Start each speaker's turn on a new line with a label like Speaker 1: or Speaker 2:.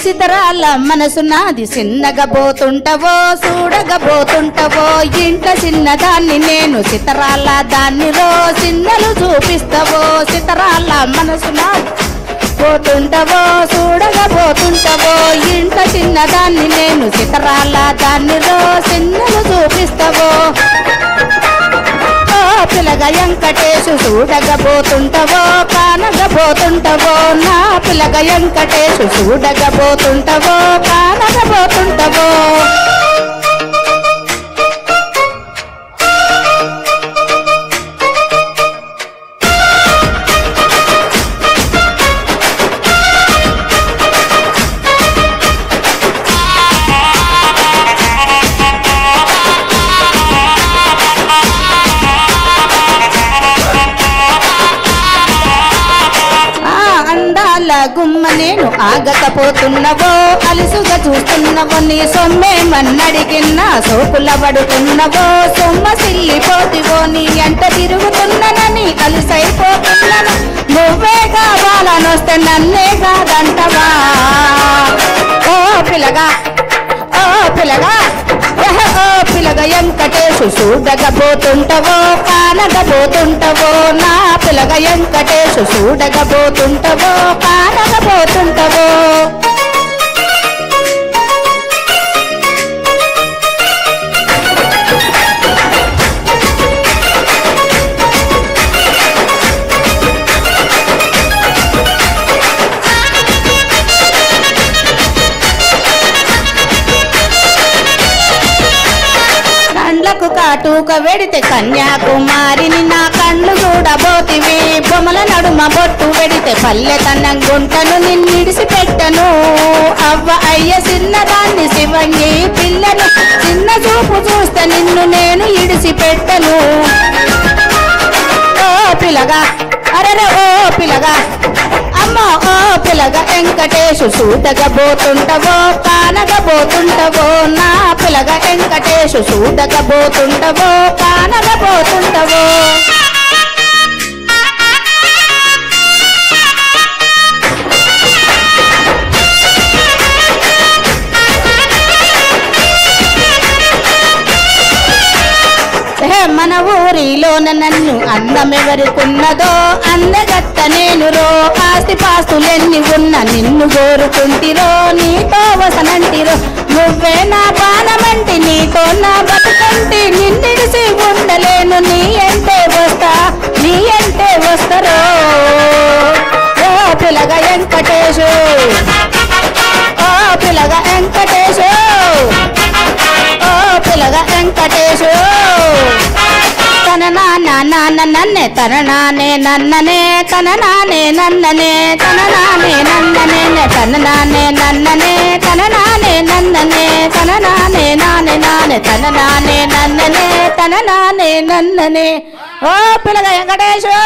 Speaker 1: సితరాల మనసు నాది చిన్నగబోతుంటవో చూడగబోతుంటవో ఇంట్లో చిన్నదాన్ని నేను సితరాల దాన్ని రో చిన్నలు చూపిస్తవో సితరాల మనసు నాది పోతుంటవో చూడగబోతుంటవో ఇంట్లో చిన్నదాన్ని నేను సితరాల దాన్ని రో చిన్నలు చూపిస్తవో పిల్లగా వెంకటేశు చూడగబోతుంటవో కానగబోతుంటవో నా పిల్లగా వెంకటేశు చూడగబోతుంటవో కానగబోతుంటవో గుమ్మ నేను ఆగకపోతున్నవో అలుసుగా చూస్తున్నవో నీ సొమ్మేమన్నడిగిన్నా సోకుల పడుతున్నవో సొమ్మ సిల్లిపోతివో నీ ఎంట తిరుగుతున్ననని అలుసైపోతున్నను నువ్వే కావాలనొస్తే నన్నే కాదంటవా ఓ పిల్లగా ఓ పిల్లగా ఓ పిల్లగా వెంకటేశు చూడగబోతుంటవో కానగబోతుంటవో నా పిల్లగా వెంకటేశు చూడగబోతుంటవో కానగబోతుంటవో కాటుక వెడితే కన్యాకుమారిని నా కళ్ళు చూడబోతివి బొమ్మల నడుమ బొట్టు వెడితే పల్లెతనం గుంటను నిన్నిడిసి పెట్టను అవ్వ అయ్య చిన్నదాన్ని శివంగి పిల్లను చిన్న చూపు చూస్తే నిన్ను నేను ఇడిసి పెట్టను ఓ పిల్లగా అరే ఓ పిల్లగా అమ్మ ఓ పిల్లగా వెంకటేశు చూడగబోతుంటవో కానగబోతుంటవో నా పిల్లగా వెంకటేశు చూడగబోతుంటవో కానగబోతుంటవో మన ఊరిలోన నన్ను అందమెవరుకున్నదో అందగత్త నేను రో ఆస్తి పాస్తులెన్ని ఉన్న నిన్ను కోరుకుంటిరో నీతో వసనంటిరో నువ్వే నా పానమంటి నీతో నా బతుకంటి నిన్నిడిసి ఉండలేను నీ అంటే వస్తరో ఓ పిల్లగా వెంకటేశు ఓ పిల్లగా వెంకటేశు ఓ పిల్లగా వెంకటేశు నన్నే తననానే నన్ననే తననానే నన్ననే తననానే నన్ననే తననానే నన్ననే తననానే నన్ననే తననానే నానే నానే తననానే నన్ననే తననానే నన్ననే ఓ పిల్లగా వెంకటేశు